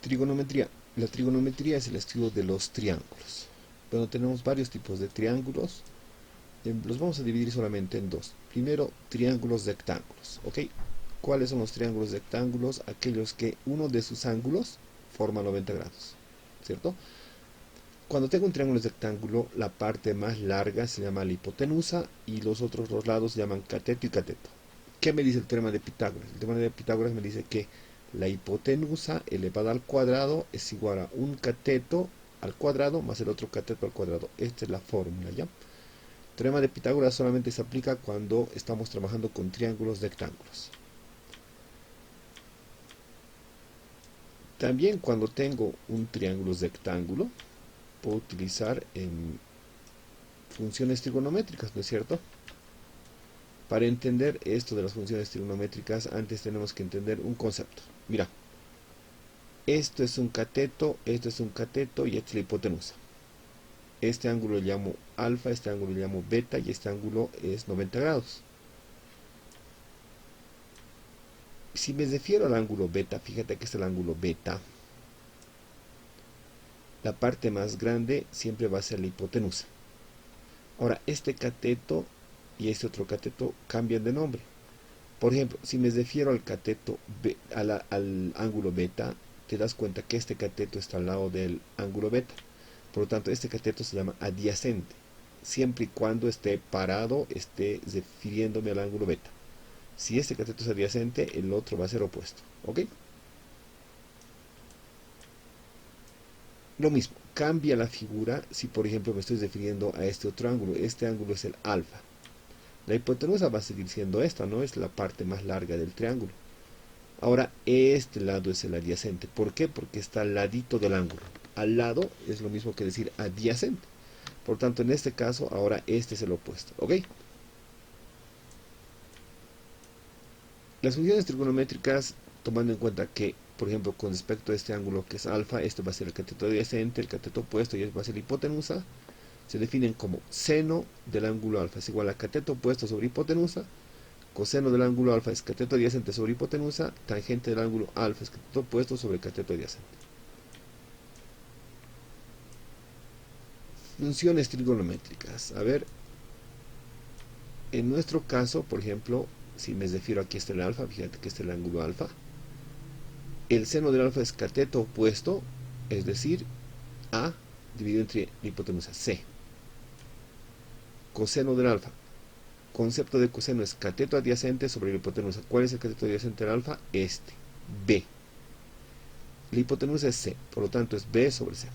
Trigonometría. La trigonometría es el estudio de los triángulos. Bueno, tenemos varios tipos de triángulos. Los vamos a dividir solamente en dos. Primero, triángulos rectángulos. ¿Ok? ¿Cuáles son los triángulos rectángulos? Aquellos que uno de sus ángulos forma 90 grados. ¿Cierto? Cuando tengo un triángulo rectángulo, la parte más larga se llama la hipotenusa y los otros dos lados se llaman cateto y cateto. ¿Qué me dice el teorema de Pitágoras? El teorema de Pitágoras me dice que la hipotenusa elevada al cuadrado es igual a un cateto al cuadrado más el otro cateto al cuadrado. Esta es la fórmula, ¿ya? El teorema de Pitágoras solamente se aplica cuando estamos trabajando con triángulos rectángulos. También cuando tengo un triángulo rectángulo, puedo utilizar funciones trigonométricas, ¿no es cierto? Para entender esto de las funciones trigonométricas, antes tenemos que entender un concepto. Mira, esto es un cateto y esta es la hipotenusa. Este ángulo le llamo alfa, este ángulo le llamo beta y este ángulo es 90 grados. Si me refiero al ángulo beta, fíjate que este es el ángulo beta. La parte más grande siempre va a ser la hipotenusa. Ahora, este cateto y este otro cateto cambian de nombre. Por ejemplo, si me refiero al cateto, al ángulo beta, te das cuenta que este cateto está al lado del ángulo beta. Por lo tanto, este cateto se llama adyacente, siempre y cuando esté parado, esté refiriéndome al ángulo beta. Si este cateto es adyacente, el otro va a ser opuesto. ¿Ok? Lo mismo, cambia la figura si por ejemplo me estoy refiriendo a este otro ángulo. Este ángulo es el alfa. La hipotenusa va a seguir siendo esta, ¿no? Es la parte más larga del triángulo. Ahora, este lado es el adyacente. ¿Por qué? Porque está al ladito del ángulo. Al lado es lo mismo que decir adyacente. Por tanto, en este caso, ahora este es el opuesto. ¿Ok? Las funciones trigonométricas, tomando en cuenta que, por ejemplo, con respecto a este ángulo que es alfa, este va a ser el cateto adyacente, el cateto opuesto y este va a ser la hipotenusa, se definen como seno del ángulo alfa es igual a cateto opuesto sobre hipotenusa, coseno del ángulo alfa es cateto adyacente sobre hipotenusa, tangente del ángulo alfa es cateto opuesto sobre cateto adyacente. Funciones trigonométricas. A ver, en nuestro caso, por ejemplo, si me refiero aquí está el alfa, fíjate que este es el ángulo alfa. El seno del alfa es cateto opuesto, es decir, A dividido entre la hipotenusa C. Coseno del alfa. Concepto de coseno es cateto adyacente sobre la hipotenusa. ¿Cuál es el cateto adyacente al alfa? Este, B. La hipotenusa es C, por lo tanto es B sobre C.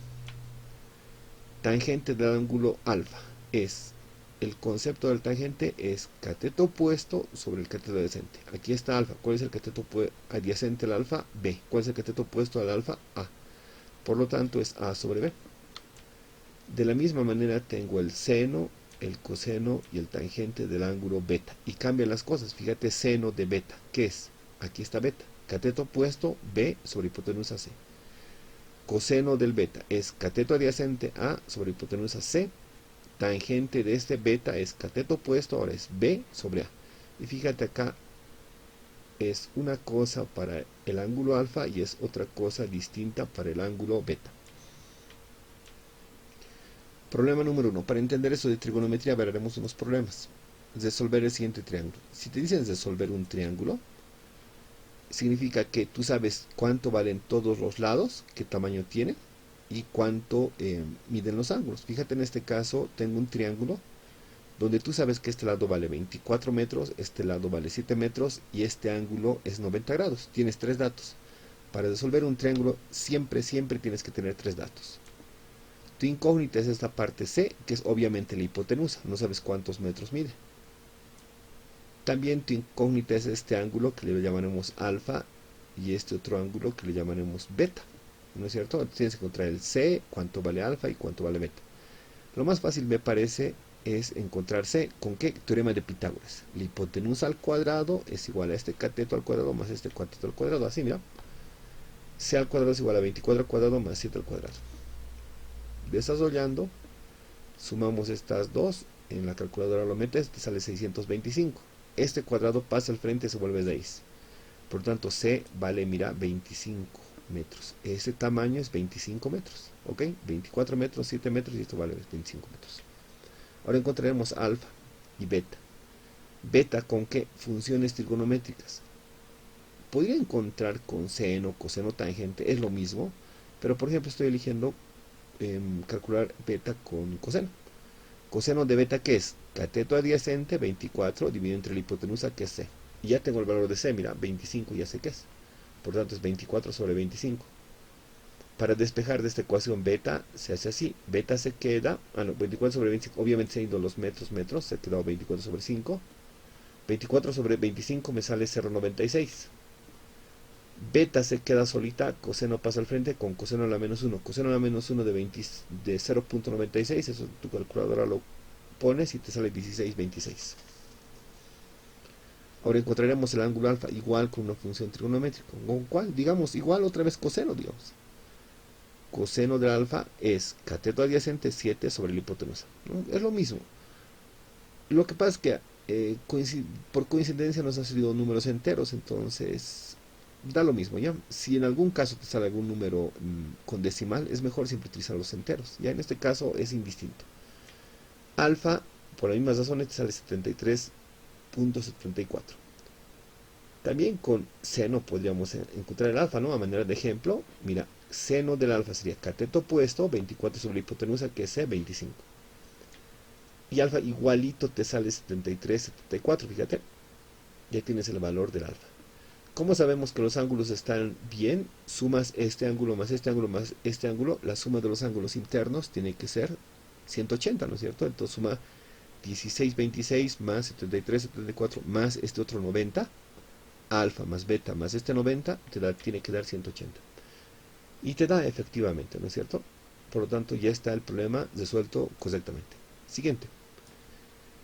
Tangente del ángulo alfa es, el concepto del tangente es cateto opuesto sobre el cateto adyacente. Aquí está alfa. ¿Cuál es el cateto adyacente al alfa? B. ¿Cuál es el cateto opuesto al alfa? A. Por lo tanto es A sobre B. De la misma manera tengo el seno, el coseno y el tangente del ángulo beta. Y cambian las cosas. Fíjate, seno de beta. ¿Qué es? Aquí está beta. Cateto opuesto B sobre hipotenusa C. Coseno del beta es cateto adyacente A sobre hipotenusa C. Tangente de este beta es cateto opuesto, ahora es B sobre A. Y fíjate acá, es una cosa para el ángulo alfa y es otra cosa distinta para el ángulo beta. Problema número 1. Para entender eso de trigonometría veremos unos problemas. Resolver el siguiente triángulo. Si te dicen resolver un triángulo, significa que tú sabes cuánto valen todos los lados, qué tamaño tiene y cuánto miden los ángulos. Fíjate, en este caso tengo un triángulo donde tú sabes que este lado vale 24 metros, este lado vale 7 metros y este ángulo es 90 grados. Tienes tres datos. Para resolver un triángulo siempre tienes que tener tres datos. Tu incógnita es esta parte C, que es obviamente la hipotenusa. No sabes cuántos metros mide. También tu incógnita es este ángulo que le llamaremos alfa y este otro ángulo que le llamaremos beta. ¿No es cierto? Tienes que encontrar el C, cuánto vale alfa y cuánto vale beta. Lo más fácil me parece es encontrar C. ¿Con qué? Teorema de Pitágoras. La hipotenusa al cuadrado es igual a este cateto al cuadrado más este cateto al cuadrado. Así, mira. C al cuadrado es igual a 24 al cuadrado más 7 al cuadrado. Desarrollando, sumamos estas dos, en la calculadora lo metes, te sale 625. Este cuadrado pasa al frente y se vuelve 6. Por lo tanto, C vale, mira, 25 metros. Ese tamaño es 25 metros, ¿ok? 24 metros, 7 metros y esto vale 25 metros. Ahora encontraremos alfa y beta. Beta con qué funciones trigonométricas. Podría encontrar con seno, coseno, tangente, es lo mismo, pero por ejemplo estoy eligiendo calcular beta con coseno. Coseno de beta, ¿qué es? Cateto adyacente 24 dividido entre la hipotenusa, que es c. Y ya tengo el valor de c, mira, 25 ya sé qué es. Por tanto es 24 sobre 25. Para despejar de esta ecuación beta se hace así. Beta se queda, 24 sobre 25, obviamente se han ido los metros, se ha quedado 24 sobre 5. 24 sobre 25 me sale 0,96. Beta se queda solita, coseno pasa al frente con coseno a la menos 1. Coseno a la menos 1 de 0,96, eso tu calculadora lo pones y te sale 16,26. Ahora encontraremos el ángulo alfa igual con una función trigonométrica. ¿Con cuál? Digamos, igual otra vez coseno, digamos. Coseno del alfa es cateto adyacente 7 sobre la hipotenusa, ¿no? Es lo mismo. Lo que pasa es que por coincidencia nos han salido números enteros, entonces da lo mismo, ¿ya? Si en algún caso te sale algún número con decimal, es mejor siempre utilizar los enteros. Ya en este caso es indistinto. Alfa, por las mismas razones, te sale 73,74. También con seno podríamos encontrar el alfa, ¿no? A manera de ejemplo, mira, seno del alfa sería cateto opuesto, 24 sobre la hipotenusa, que es c, 25. Y alfa igualito te sale 73,74, fíjate. Ya tienes el valor del alfa. ¿Cómo sabemos que los ángulos están bien? Sumas este ángulo más este ángulo más este ángulo. La suma de los ángulos internos tiene que ser 180, ¿no es cierto? Entonces suma 16,26 más 73,74 más este otro 90. Alfa más beta más este 90 tiene que dar 180. Y te da efectivamente, ¿no es cierto? Por lo tanto, ya está el problema resuelto correctamente. Siguiente.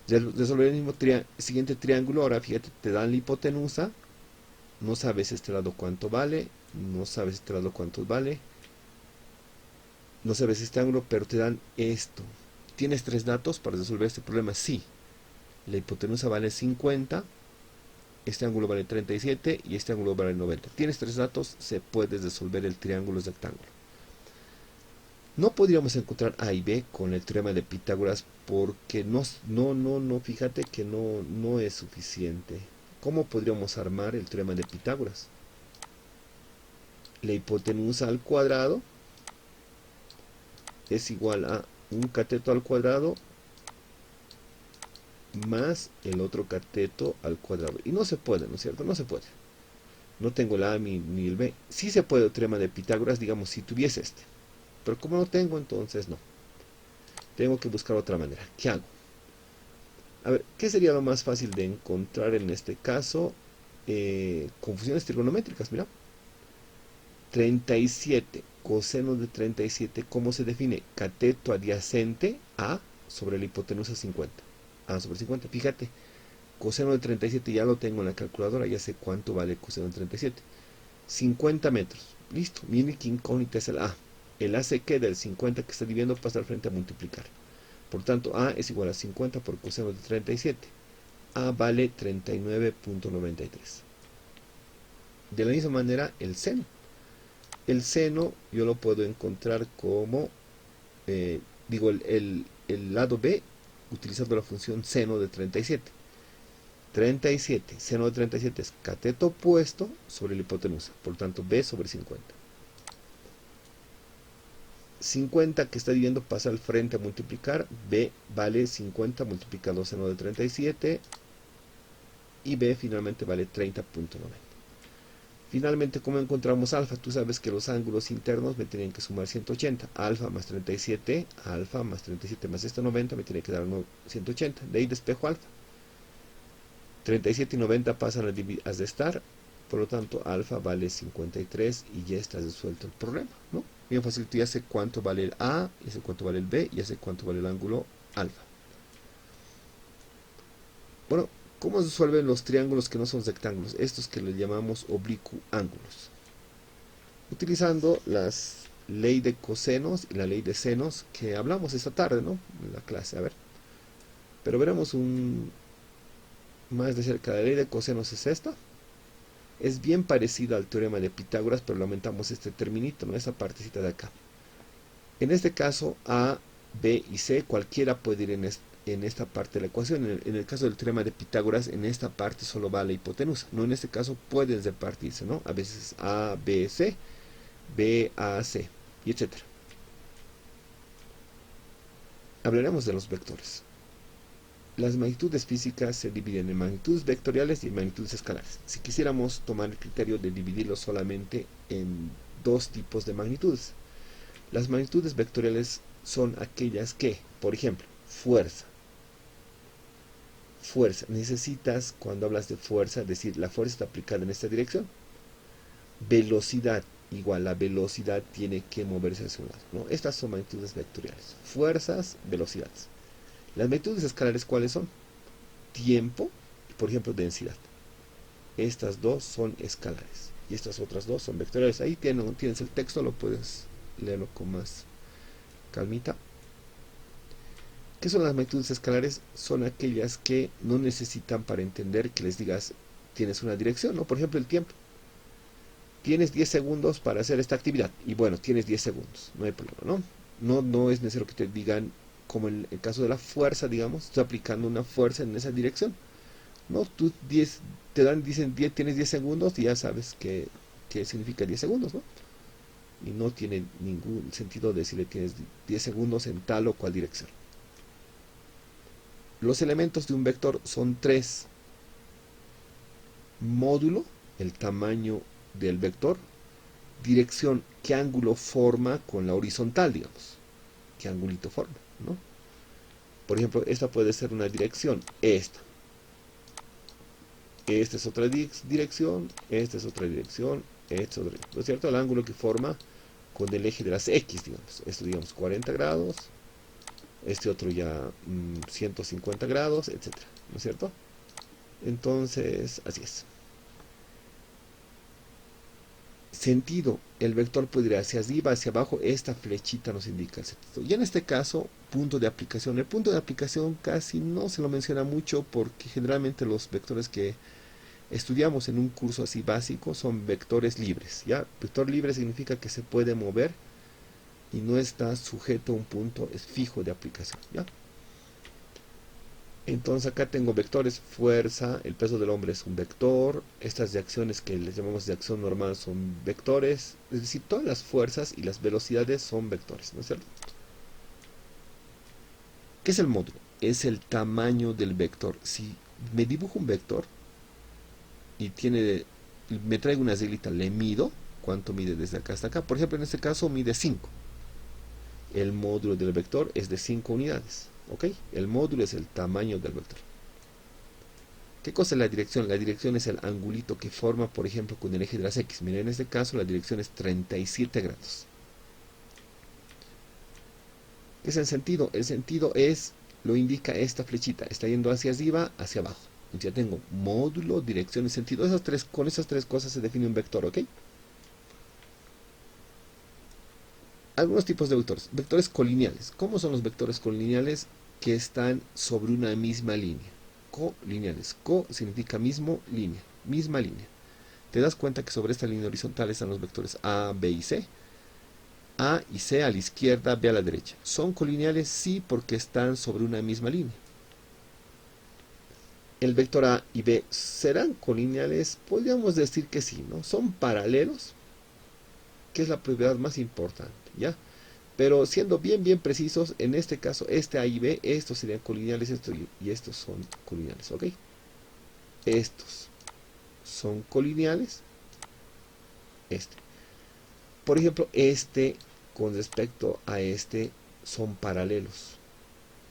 Resolver el mismo siguiente triángulo. Ahora fíjate, te dan la hipotenusa. No sabes este lado cuánto vale. No sabes este lado cuánto vale. No sabes este ángulo, pero te dan esto. ¿Tienes tres datos para resolver este problema? Sí. La hipotenusa vale 50. Este ángulo vale 37 y este ángulo vale 90. Tienes tres datos, se puede resolver el triángulo rectángulo. No podríamos encontrar A y B con el teorema de Pitágoras porque fíjate que no es suficiente. ¿Cómo podríamos armar el teorema de Pitágoras? La hipotenusa al cuadrado es igual a un cateto al cuadrado más el otro cateto al cuadrado. Y no se puede, ¿no es cierto? No se puede. No tengo el A ni el B. Sí se puede el teorema de Pitágoras, digamos, si tuviese este. Pero como no tengo, entonces no. Tengo que buscar otra manera. ¿Qué hago? A ver, ¿qué sería lo más fácil de encontrar en este caso? Con funciones trigonométricas, mira. 37, coseno de 37, ¿cómo se define? Cateto adyacente a sobre la hipotenusa 50. A sobre 50, fíjate. Coseno de 37 ya lo tengo en la calculadora, ya sé cuánto vale coseno de 37. 50 metros. Listo, miren qué incógnita es el A. El A se queda, el 50 que está dividiendo pasa al frente a multiplicar. Por tanto, A es igual a 50 por coseno de 37. A vale 39,93. De la misma manera, el seno. El seno yo lo puedo encontrar como, el lado B, utilizando la función seno de 37. 37, seno de 37 es cateto opuesto sobre la hipotenusa. Por tanto, B sobre 50. 50 que está dividiendo pasa al frente a multiplicar. B vale 50 multiplicado seno de 37. Y B finalmente vale 30,90. Finalmente, ¿cómo encontramos alfa? Tú sabes que los ángulos internos me tienen que sumar 180. Alfa más 37 más este 90 me tiene que dar 180. De ahí despejo alfa. 37 y 90 pasan a restar. Por lo tanto, alfa vale 53 y ya está resuelto el problema, ¿no? Bien fácil, ya sé cuánto vale el A, ya sé cuánto vale el B, ya sé cuánto vale el ángulo alfa. Bueno, ¿cómo se resuelven los triángulos que no son rectángulos? Estos que les llamamos oblicuángulos. Utilizando las ley de cosenos y la ley de senos que hablamos esta tarde, ¿no? En la clase, a ver. Pero veremos más de cerca. La ley de cosenos es esta. Es bien parecido al teorema de Pitágoras, pero le aumentamos este terminito, ¿no? Esta partecita de acá. En este caso, A, B y C, cualquiera puede ir en esta parte de la ecuación. En el caso del teorema de Pitágoras, en esta parte solo va la hipotenusa, ¿no? En este caso pueden repartirse, ¿no? A veces A, B, C, B, A, C, y etcétera. Hablaremos de los vectores. Las magnitudes físicas se dividen en magnitudes vectoriales y en magnitudes escalares. Si quisiéramos tomar el criterio de dividirlo solamente en dos tipos de magnitudes, las magnitudes vectoriales son aquellas que, por ejemplo, fuerza. Necesitas, cuando hablas de fuerza, decir la fuerza está aplicada en esta dirección. Velocidad, igual la velocidad tiene que moverse hacia un lado, ¿no? Estas son magnitudes vectoriales. Fuerzas, velocidades. Las magnitudes escalares, ¿cuáles son? Tiempo y, por ejemplo, densidad. Estas dos son escalares y estas otras dos son vectoriales. Ahí tienes el texto, lo puedes leerlo con más calmita. ¿Qué son las magnitudes escalares? Son aquellas que no necesitan para entender que les digas tienes una dirección, ¿no? Por ejemplo, el tiempo. Tienes 10 segundos para hacer esta actividad y bueno, tienes 10 segundos, no hay problema, ¿no? No es necesario que te digan, como en el caso de la fuerza, digamos, estoy aplicando una fuerza en esa dirección. No, tú dicen 10, tienes 10 segundos y ya sabes qué significa 10 segundos, ¿no? Y no tiene ningún sentido decirle tienes 10 segundos en tal o cual dirección. Los elementos de un vector son tres. Módulo, el tamaño del vector. Dirección, qué ángulo forma con la horizontal, digamos. Qué angulito forma, ¿no? Por ejemplo, esta puede ser una dirección, esta. Esta es otra dirección, esta es otra dirección, esta es otra, ¿no es cierto? El ángulo que forma con el eje de las X, digamos. Esto, digamos, 40 grados. Este otro ya 150 grados, etcétera, ¿no es cierto? Entonces, así es. Sentido, el vector puede ir hacia arriba, hacia abajo, esta flechita nos indica el sentido. Y en este caso, punto de aplicación. El punto de aplicación casi no se lo menciona mucho porque generalmente los vectores que estudiamos en un curso así básico son vectores libres, ¿ya? Vector libre significa que se puede mover y no está sujeto a un punto fijo de aplicación, ¿ya? Entonces acá tengo vectores, fuerza, el peso del hombre es un vector, estas reacciones que les llamamos de acción normal son vectores, es decir, todas las fuerzas y las velocidades son vectores, ¿no es cierto? ¿Qué es el módulo? Es el tamaño del vector. Si me dibujo un vector y me traigo una reglita, le mido, ¿cuánto mide desde acá hasta acá? Por ejemplo, en este caso mide 5. El módulo del vector es de 5 unidades. ¿Ok? El módulo es el tamaño del vector. ¿Qué cosa es la dirección? La dirección es el angulito que forma, por ejemplo, con el eje de las X. Miren, en este caso la dirección es 37 grados. ¿Qué es el sentido? El sentido lo indica esta flechita. Está yendo hacia arriba, hacia abajo. Entonces ya tengo módulo, dirección y sentido. Con esas tres cosas se define un vector, ¿ok? Algunos tipos de vectores. Vectores colineales. ¿Cómo son los vectores colineales? Que están sobre una misma línea. Colineales. Co significa misma línea. Te das cuenta que sobre esta línea horizontal están los vectores A, B y C. A y C a la izquierda, B a la derecha. ¿Son colineales? Sí, porque están sobre una misma línea. El vector A y B serán colineales. Podríamos decir que sí, ¿no? Son paralelos, que es la propiedad más importante, ¿ya? Pero siendo bien precisos, en este caso, este A y B, estos serían colineales, y estos son colineales, ¿ok? Estos son colineales, Por ejemplo, con respecto a son paralelos.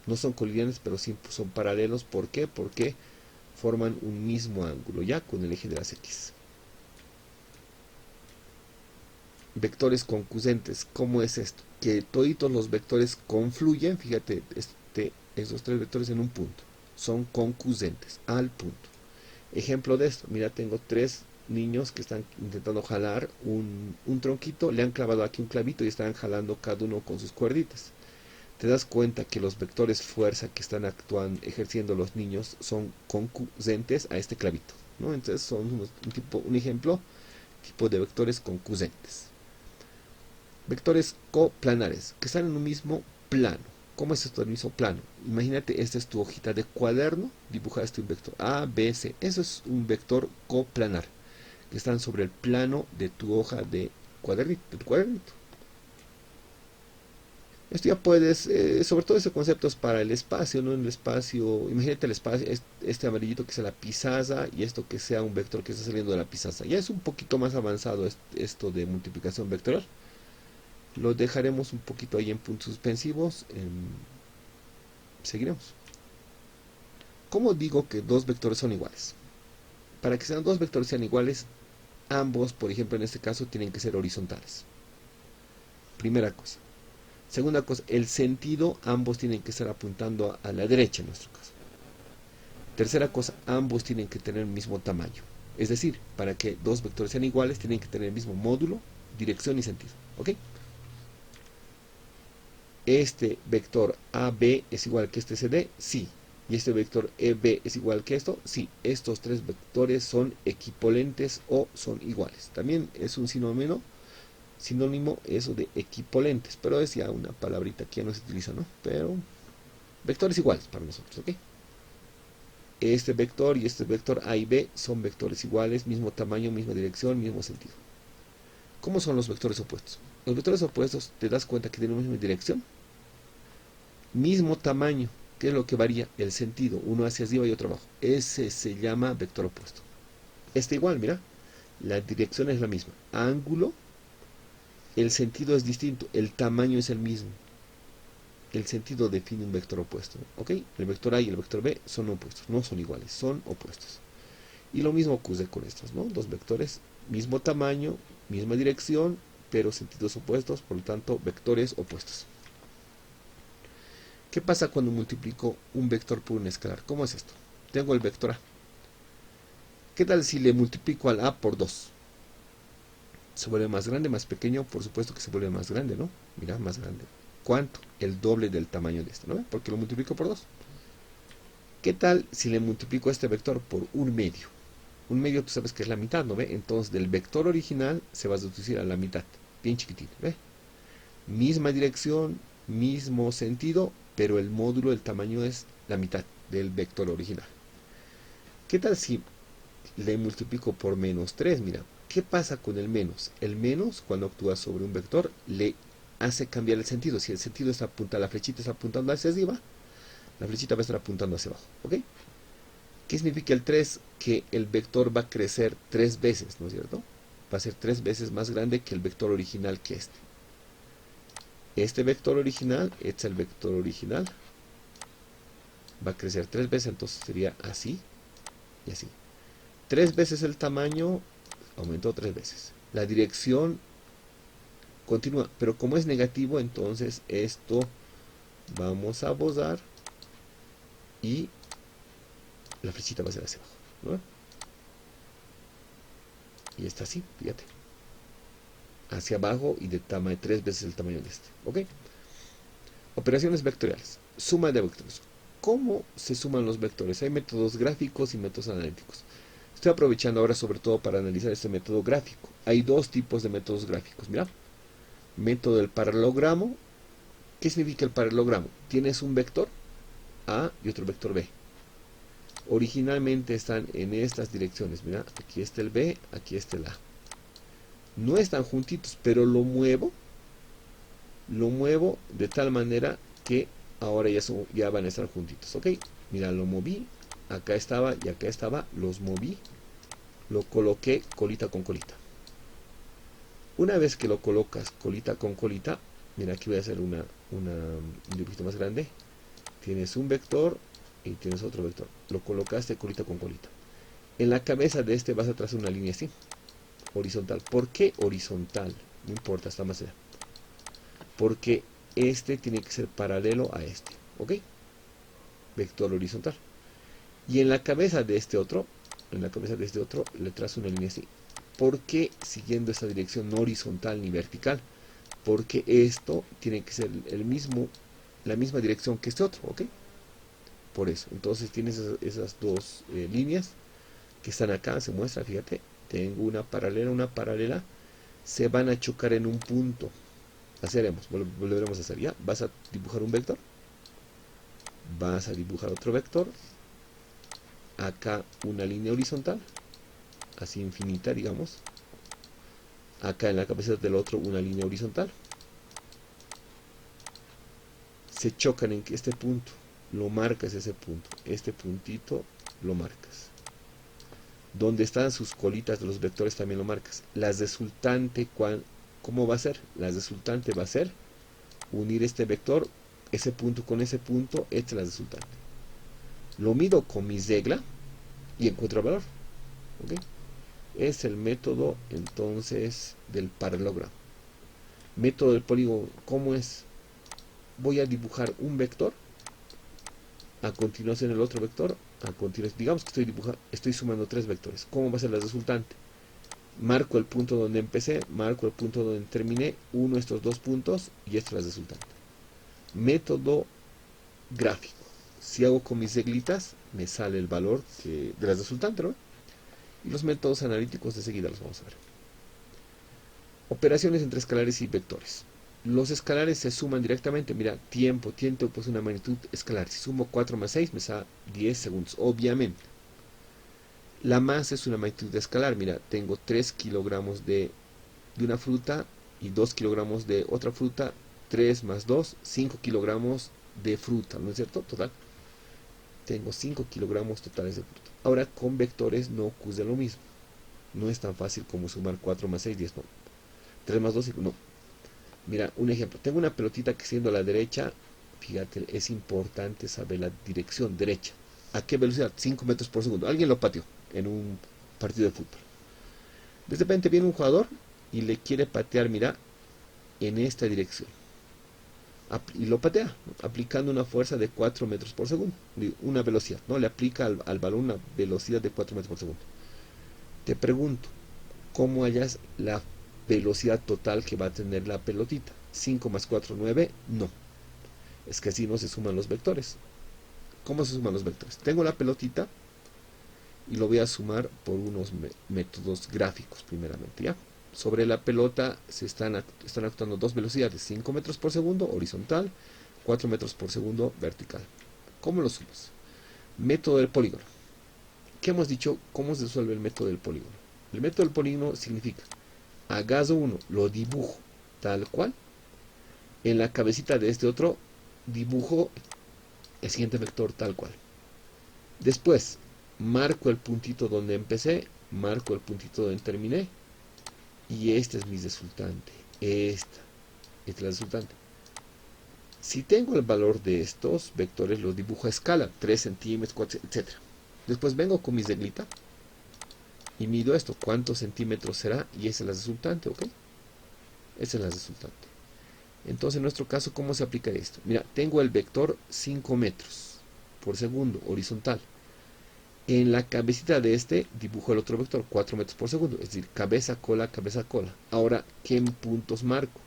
No son colineales, pero sí son paralelos. ¿Por qué? Porque forman un mismo ángulo, ya con el eje de las X. Vectores concurrentes. ¿Cómo es esto? Que toditos los vectores confluyen, fíjate, esos tres vectores en un punto. Son concurrentes, al punto. Ejemplo de esto, mira, tengo tres niños que están intentando jalar un tronquito, le han clavado aquí un clavito y están jalando cada uno con sus cuerditas. Te das cuenta que los vectores fuerza que están ejerciendo los niños son concurrentes a este clavito. ¿no? Entonces son un ejemplo tipo de vectores concurrentes. Vectores coplanares, que están en un mismo plano. ¿Cómo es esto del mismo plano? Imagínate, esta es tu hojita de cuaderno, dibujaste un vector A, B, C. Eso es un vector coplanar, que están sobre el plano de tu hoja de cuadernito. Esto ya puedes, sobre todo ese concepto es para el espacio, ¿no? En el espacio, imagínate el espacio, este amarillito que sea la pizarra y esto que sea un vector que está saliendo de la pizarra. Ya es un poquito más avanzado esto de multiplicación vectorial. Lo dejaremos un poquito ahí en puntos suspensivos. Seguiremos. ¿Cómo digo que dos vectores son iguales? Para que sean dos vectores sean iguales, ambos, por ejemplo, en este caso, tienen que ser horizontales. Primera cosa. Segunda cosa, el sentido, ambos tienen que estar apuntando a la derecha en nuestro caso. Tercera cosa, ambos tienen que tener el mismo tamaño. Es decir, para que dos vectores sean iguales, tienen que tener el mismo módulo, dirección y sentido. ¿Ok? Este vector AB es igual que este CD, sí. Y este vector EB es igual que esto, sí. Estos tres vectores son equipolentes o son iguales. También es un sinónimo eso de equipolentes, pero es ya una palabrita que ya no se utiliza, ¿no? Pero vectores iguales para nosotros, ¿ok? Este vector y este vector A y B son vectores iguales, mismo tamaño, misma dirección, mismo sentido. ¿Cómo son los vectores opuestos? Los vectores opuestos, te das cuenta que tienen la misma dirección, mismo tamaño. ¿Qué es lo que varía? El sentido, uno hacia arriba y otro abajo. Ese se llama vector opuesto. Este igual, mira, la dirección es la misma. Ángulo, el sentido es distinto, el tamaño es el mismo. El sentido define un vector opuesto, ¿ok? El vector A y el vector B son opuestos, no son iguales, son opuestos. Y lo mismo ocurre con estos, ¿no? Dos vectores, mismo tamaño, misma dirección, pero sentidos opuestos, por lo tanto, vectores opuestos. ¿Qué pasa cuando multiplico un vector por un escalar? ¿Cómo es esto? Tengo el vector A. ¿Qué tal si le multiplico al A por 2? ¿Se vuelve más grande, más pequeño? Por supuesto que se vuelve más grande, ¿no? Mira, más grande. ¿Cuánto? El doble del tamaño de este, ¿no? Porque lo multiplico por 2. ¿Qué tal si le multiplico este vector por un medio? Un medio tú sabes que es la mitad, ¿no ve? Entonces del vector original se va a reducir a la mitad, bien chiquitito, ¿ve? Misma dirección, mismo sentido, pero el módulo, el tamaño es la mitad del vector original. ¿Qué tal si le multiplico por menos 3? Mira, ¿qué pasa con el menos? El menos, cuando actúa sobre un vector, le hace cambiar el sentido. Si el sentido está apuntando, la flechita está apuntando hacia arriba, la flechita va a estar apuntando hacia abajo, ¿ok? ¿Qué significa el 3? Que el vector va a crecer 3 veces, ¿no es cierto? Va a ser 3 veces más grande que el vector original que este. Este vector original, este es el vector original, va a crecer 3 veces, entonces sería así y así. 3 veces el tamaño, aumentó 3 veces. La dirección continúa, pero como es negativo, entonces esto vamos a borrar y la flechita va a ser hacia abajo, ¿no? Y está así, fíjate. Hacia abajo y de 3 veces el tamaño de este, ¿ok? Operaciones vectoriales. Suma de vectores. ¿Cómo se suman los vectores? Hay métodos gráficos y métodos analíticos. Estoy aprovechando ahora sobre todo para analizar este método gráfico. Hay dos tipos de métodos gráficos. Mira, método del paralelogramo. ¿Qué significa el paralelogramo? Tienes un vector A y otro vector B. Originalmente están en estas direcciones. Mira, aquí está el B, aquí está el A. No están juntitos, pero lo muevo de tal manera que ahora ya van a estar juntitos, ¿ok? Mira, lo moví, acá estaba y acá estaba, los moví, lo coloqué colita con colita. Una vez que lo colocas colita con colita, mira, aquí voy a hacer un dibujito más grande. Tienes un vector y tienes otro vector. Lo colocaste colita con colita. En la cabeza de este vas a trazar una línea así, horizontal. ¿Por qué horizontal? No importa, está más allá. Porque este tiene que ser paralelo a este, ¿ok? Vector horizontal. Y en la cabeza de este otro, le trazo una línea así. ¿Por qué siguiendo esta dirección no horizontal ni vertical? Porque esto tiene que ser la misma dirección que este otro, ¿ok? Por eso, entonces tienes esas dos líneas que están acá, se muestra, fíjate, tengo una paralela, se van a chocar en un punto. Así haremos, volveremos a hacer, ya, vas a dibujar un vector, vas a dibujar otro vector, acá una línea horizontal, así infinita, digamos, acá en la cabeza del otro una línea horizontal, se chocan en este punto, lo marcas ese punto, este puntito lo marcas. Donde están sus colitas de los vectores también lo marcas. La resultante, ¿cómo va a ser? La resultante va a ser unir este vector, ese punto con ese punto, esta es la resultante. Lo mido con mi regla y encuentro el valor. ¿Okay? Es el método entonces del paralelogramo. Método del polígono, ¿cómo es? Voy a dibujar un vector, a continuación el otro vector, a continuación, digamos que estoy sumando tres vectores. ¿Cómo va a ser la resultante? Marco el punto donde empecé, marco el punto donde terminé, uno estos dos puntos y esta es la resultante. Método gráfico. Si hago con mis reglitas, me sale el valor de la resultante, ¿no? Y los métodos analíticos de seguida los vamos a ver. Operaciones entre escalares y vectores. Los escalares se suman directamente. Mira, tiempo pues una magnitud escalar. Si sumo 4 más 6 me da 10 segundos, obviamente. La masa es una magnitud escalar. Mira, tengo 3 kilogramos de una fruta y 2 kilogramos de otra fruta. 3 más 2, 5 kilogramos de fruta, ¿no es cierto? Total. Tengo 5 kilogramos totales de fruta. Ahora con vectores no ocurre lo mismo. No es tan fácil como sumar 4 más 6, 10, no. 3 más 2, 5, no. Mira, un ejemplo. Tengo una pelotita que siendo a la derecha, fíjate, es importante saber la dirección derecha. ¿A qué velocidad? 5 metros por segundo. Alguien lo pateó en un partido de fútbol. De repente viene un jugador y le quiere patear, mira, en esta dirección. Y lo patea, ¿no? Aplicando una fuerza de 4 metros por segundo. Una velocidad, ¿no? Le aplica al balón una velocidad de 4 metros por segundo. Te pregunto, ¿cómo hallas la velocidad total que va a tener la pelotita? 5 más 4, 9, no. Es que así no se suman los vectores. ¿Cómo se suman los vectores? Tengo la pelotita y lo voy a sumar por unos métodos gráficos primeramente, ¿ya? Sobre la pelota están actuando dos velocidades, 5 metros por segundo horizontal, 4 metros por segundo vertical. ¿Cómo lo sumas? Método del polígono. ¿Qué hemos dicho? ¿Cómo se resuelve el método del polígono? El método del polígono significa, agarro uno, lo dibujo tal cual, en la cabecita de este otro dibujo el siguiente vector tal cual. Después, marco el puntito donde empecé, marco el puntito donde terminé, y este es mi resultante. Esta es la resultante. Si tengo el valor de estos vectores, los dibujo a escala, 3 centímetros, 4, etc. Después vengo con mi reglita y mido esto, cuántos centímetros será, y esa es la resultante, ¿ok? Esa es la resultante. Entonces, en nuestro caso, ¿cómo se aplica esto? Mira, tengo el vector 5 metros por segundo, horizontal. En la cabecita de este dibujo el otro vector, 4 metros por segundo, es decir, cabeza, cola, cabeza, cola. Ahora, ¿qué puntos marco?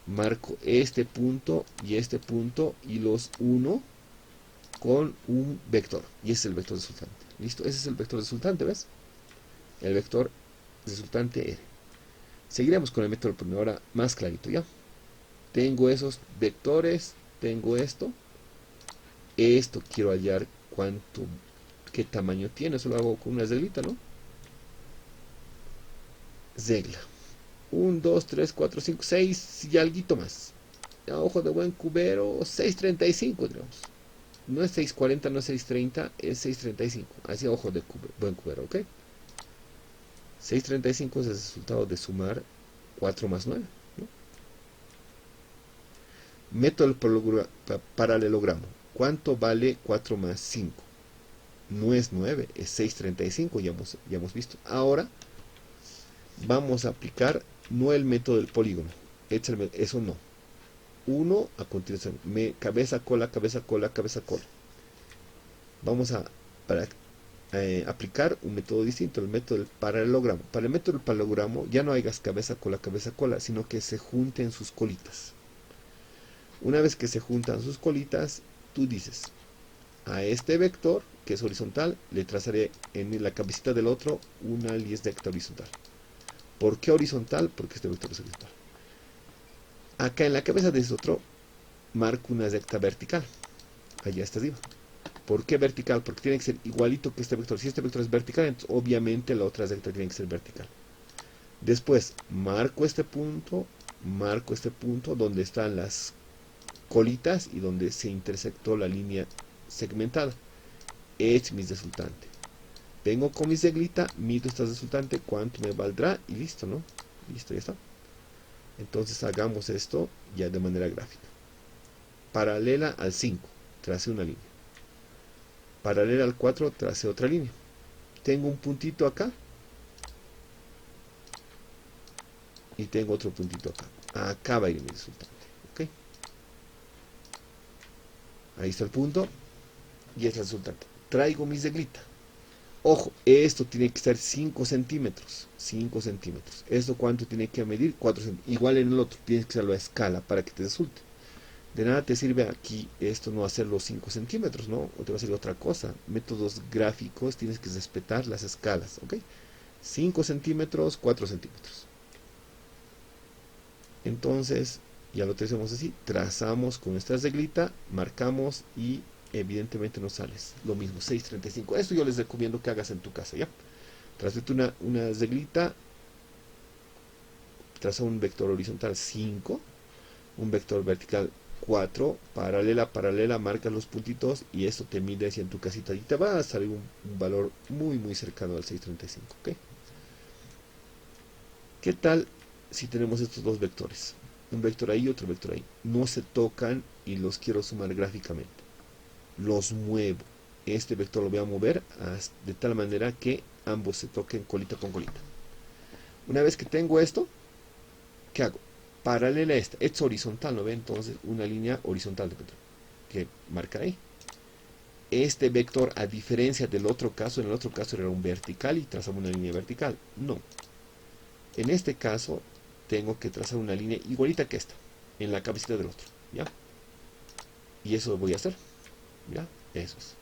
Marco este punto y los uno con un vector. Y ese es el vector resultante. ¿Listo? Ese es el vector resultante, ¿ves? El vector resultante R. Seguiremos con el método polígono ahora más clarito, ¿ya? Tengo esos vectores, tengo esto. Esto quiero hallar qué tamaño tiene. Eso lo hago con una reglita, ¿no? Regla. 1, 2, 3, 4, 5, 6 y algo más. A ojo de buen cubero, 6.35, digamos. No es 6.40, no es 6.30, es 6.35. Así a ojo de buen cubero, ¿ok? 6.35 es el resultado de sumar 4 más 9, ¿no? Método del paralelogramo. ¿Cuánto vale 4 más 5? No es 9, es 6.35, ya hemos visto. Ahora vamos a aplicar no el método del polígono. Eso no. Uno a continuación. Cabeza, cola, cabeza, cola, cabeza, cola. Vamos a aplicar un método distinto, el método del paralelogramo. Para el método del paralelogramo ya no hagas cabeza, cola, sino que se junten sus colitas. Una vez que se juntan sus colitas, tú dices, a este vector, que es horizontal, le trazaré en la cabecita del otro una línea recta horizontal. ¿Por qué horizontal? Porque este vector es horizontal. Acá en la cabeza de este otro, marco una recta vertical. Allá está arriba. ¿Por qué vertical? Porque tiene que ser igualito que este vector. Si este vector es vertical, entonces obviamente la otra recta tiene que ser vertical. Después, marco este punto donde están las colitas y donde se intersectó la línea segmentada. Es mi resultante. Vengo con mi reglita, mido esta resultante, cuánto me valdrá y listo, ¿no? Listo, ya está. Entonces hagamos esto ya de manera gráfica. Paralela al 5, trace una línea. Paralela al 4, trace otra línea. Tengo un puntito acá y tengo otro puntito acá. Acá va a ir mi resultante. ¿Ok? Ahí está el punto y es el resultante. Traigo mi reglita. Ojo, esto tiene que estar 5 centímetros. 5 centímetros. ¿Esto cuánto tiene que medir? 4 centímetros. Igual en el otro, tienes que hacerlo a escala para que te resulte. De nada te sirve aquí esto no hacerlo 5 centímetros, ¿no? O te va a servir otra cosa. Métodos gráficos, tienes que respetar las escalas, ¿ok? 5 centímetros, 4 centímetros. Entonces, ya lo tenemos así. Trazamos con nuestra reglita, marcamos y evidentemente nos sale lo mismo, 6.35. Esto yo les recomiendo que hagas en tu casa, ¿ya? Trazate una reglita, traza un vector horizontal 5, un vector vertical 4, paralela, marcas los puntitos y esto te mide hacia en tu casita y te va a salir un valor muy cercano al 6.35, ¿ok? ¿Qué tal si tenemos estos dos vectores? Un vector ahí y otro vector ahí. No se tocan y los quiero sumar gráficamente. Los muevo. Este vector lo voy a mover de tal manera que ambos se toquen colita con colita. Una vez que tengo esto, ¿qué hago? Paralela a esta, es horizontal, ¿no ve? Entonces una línea horizontal de vector que marca ahí. Este vector, a diferencia del otro caso, en el otro caso era un vertical y trazamos una línea vertical. No. En este caso tengo que trazar una línea igualita que esta, en la cabecita del otro, ¿ya? Y eso voy a hacer, ¿ya? Eso es.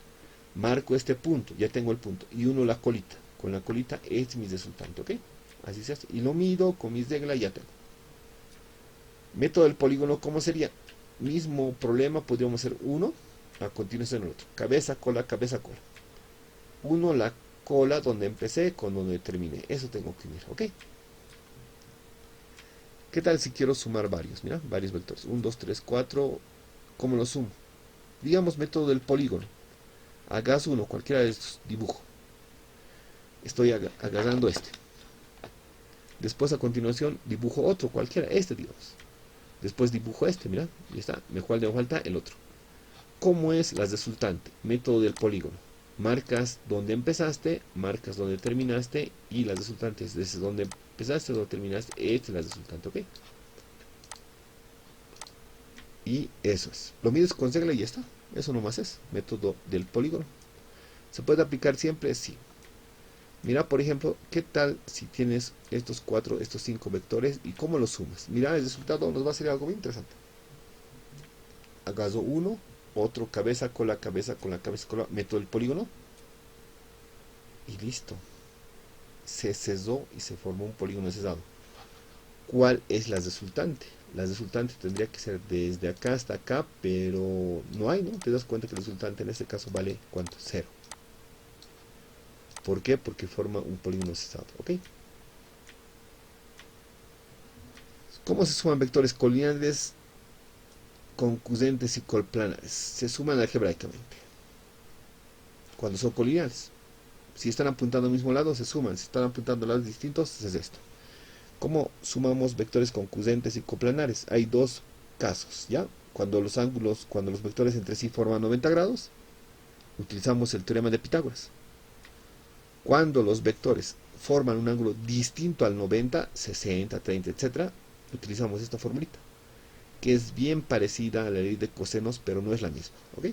Marco este punto, ya tengo el punto, y uno la colita. Con la colita es mi resultante, ¿ok? Así se hace. Y lo mido con mis reglas y ya tengo. Método del polígono, ¿cómo sería? Mismo problema, podríamos hacer uno, a continuación el otro. Cabeza, cola, cola. Uno, la cola donde empecé con donde terminé. Eso tengo que unir, ¿ok? ¿Qué tal si quiero sumar varios? Mira, varios vectores. 1, 2, 3, 4. ¿Cómo lo sumo? Digamos método del polígono. Hagas uno, cualquiera de estos, dibujo. Estoy agarrando este. Después a continuación dibujo otro, cualquiera, este digamos. Después dibujo este, mira, ya está. Me falta el otro. ¿Cómo es la resultante? Método del polígono. Marcas donde empezaste, marcas donde terminaste y las resultantes desde donde empezaste, donde terminaste, esta es la resultante, ¿ok? Y eso es. Lo mides con regla y ya está. Eso nomás es. Método del polígono. ¿Se puede aplicar siempre? Sí. Mira, por ejemplo, ¿qué tal si tienes estos 5 vectores y cómo los sumas? Mira, el resultado nos va a ser algo bien interesante. Agarro uno, otro, cabeza, cola, método del polígono. Y listo. Se cesó y se formó un polígono cesado. ¿Cuál es la resultante? La resultante tendría que ser desde acá hasta acá, pero no hay, ¿no? Te das cuenta que el resultante en este caso vale, ¿cuánto? 0. ¿Por qué? Porque forma un polígono cesado, ¿ok? ¿Cómo se suman vectores colineales, concurrentes y coplanares? Se suman algebraicamente. Cuando son colineales. Si están apuntando al mismo lado, se suman. Si están apuntando a lados distintos, es esto. ¿Cómo sumamos vectores concurrentes y coplanares? Hay dos casos, ¿ya? Cuando los vectores entre sí forman 90 grados, utilizamos el teorema de Pitágoras. Cuando los vectores forman un ángulo distinto al 90, 60, 30, etc., utilizamos esta formulita, que es bien parecida a la ley de cosenos, pero no es la misma, ¿ok?